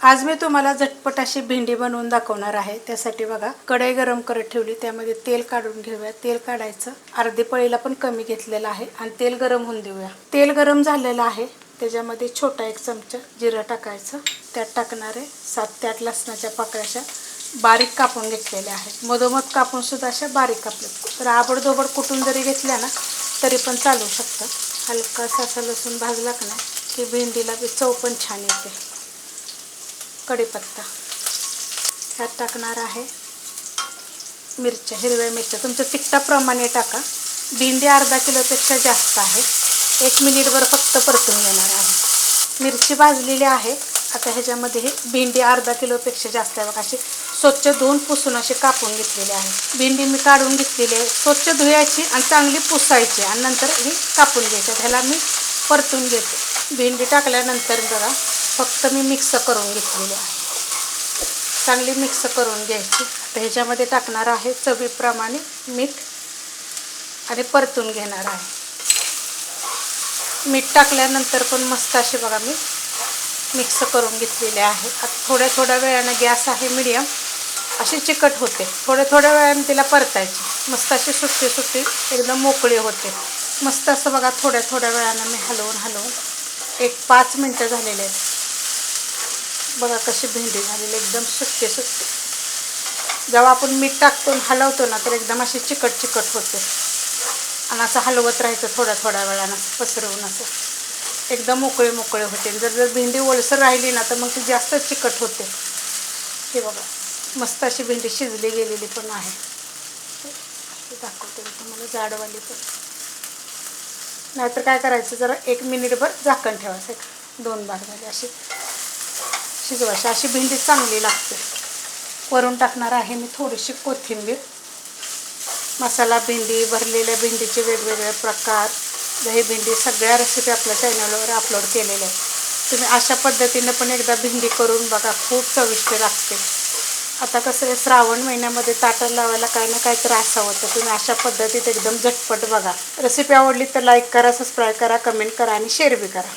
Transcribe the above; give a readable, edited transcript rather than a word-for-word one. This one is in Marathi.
आज मी तुम्हाला झटपट अशी भेंडी बनवून दाखवणार आहे। त्यासाठी बघा कढई गरम करत ठेवली, त्यामध्ये तेल काढून घेऊया। तेल काढायचं, अर्धी पळीला पण कमी घेतलेला आहे आणि तेल गरम होऊन देऊया। तेल गरम झालेलं आहे, त्याच्यामध्ये छोटा 1 चमचा जिरं टाकायचं। त्यात टाकणार आहे 7 ते 8 लसणाच्या पाकळ्या बारीक कापून घेतलेल्या आहेत। मधोमध कापून सुद्धा अशा बारीक कापल्या। तर आबडधोबड कुटून जरी घेतल्या ना तरी पण चालू शकतं। हलकासा असा लसूण भाजला का नाही की भेंडीला चव पण छान येते। कढीपत्ता ह्यात टाकणार आहे मिरच्या, हिरव्या मिरच्या तुमच्या तिखटाप्रमाणे टाका। भेंडी अर्धा किलोपेक्षा जास्त आहे। 1 मिनिटभर फक्त परतून घेणार आहे। मिरची भाजलेली आहे। आता ह्याच्यामध्ये ही भेंडी अर्धा किलोपेक्षा जास्त आहे बघा, अशी स्वच्छ धुवून पुसून अशी कापून घेतलेली आहे। भेंडी मी काढून घेतलेली आहे, स्वच्छ धुवायची आणि चांगली पुसायची आणि नंतर ही कापून घ्यायची। ह्याला मी परतून घेते। भेंडी टाकल्यानंतर बघा फक्त मी मिक्स करून घेतलेली आहे, चांगली मिक्स करून घ्यायची। आता ह्याच्यामध्ये टाकणार आहे चवीप्रमाणे मीठ आणि परतून घेणार आहे। मीठ टाकल्यानंतर पण मस्त अशी बघा मी मिक्स करून घेतलेले आहे। आता थोड्या वेळाने गॅस आहे मीडियम, अशी चिकट होते। थोड्या वेळाने तिला परतायची, मस्त अशी सुट्टी एकदम मोकळी होते। मस्त असं बघा थोड्या वेळाने मी हलवून एक 5 मिनिटं झालेले आहेत। बघा कशी भेंडी झालेली एकदम सुट्टी। जेव्हा आपण मीठ टाकतो हलवतो ना तर एकदम अशी चिकट होते आणि असं हलवत राहायचं थोड्या वेळानं पसरवून, असं एकदम मोकळे होते। जर भेंडी ओलसर राहिली ना तर मग ती जास्त चिकट होते। हे बघा मस्त अशी भेंडी शिजली गेलेली पण आहे। दाखवते तुम्हाला जाडवाली पण। नाहीतर काय करायचं, जरा 1 मिनिटभर झाकण ठेवायचं। 2 भाग झाले अशी शिजवायची, अशी भेंडी चांगली लागते। वरून टाकणार आहे मी थोडीशी कोथिंबीर। मसाला भेंडी, भरलेल्या भेंडीचे वेगवेगळे प्रकार, दही भेंडी सगळ्या रेसिपी आपल्या चॅनलवर अपलोड केलेल्या आहेत। तुम्ही अशा पद्धतीने पण एकदा भेंडी करून बघा, खूप चविष्ट लागते। आता कसं आहे, श्रावण महिन्यामध्ये ताटाला लावायला काही ना काही त्रास होतं। तुम्ही अशा पद्धतीत एकदम झटपट बघा। रेसिपी आवडली तर लाईक करा, सबस्क्राईब करा, कमेंट करा आणि शेअर बी करा।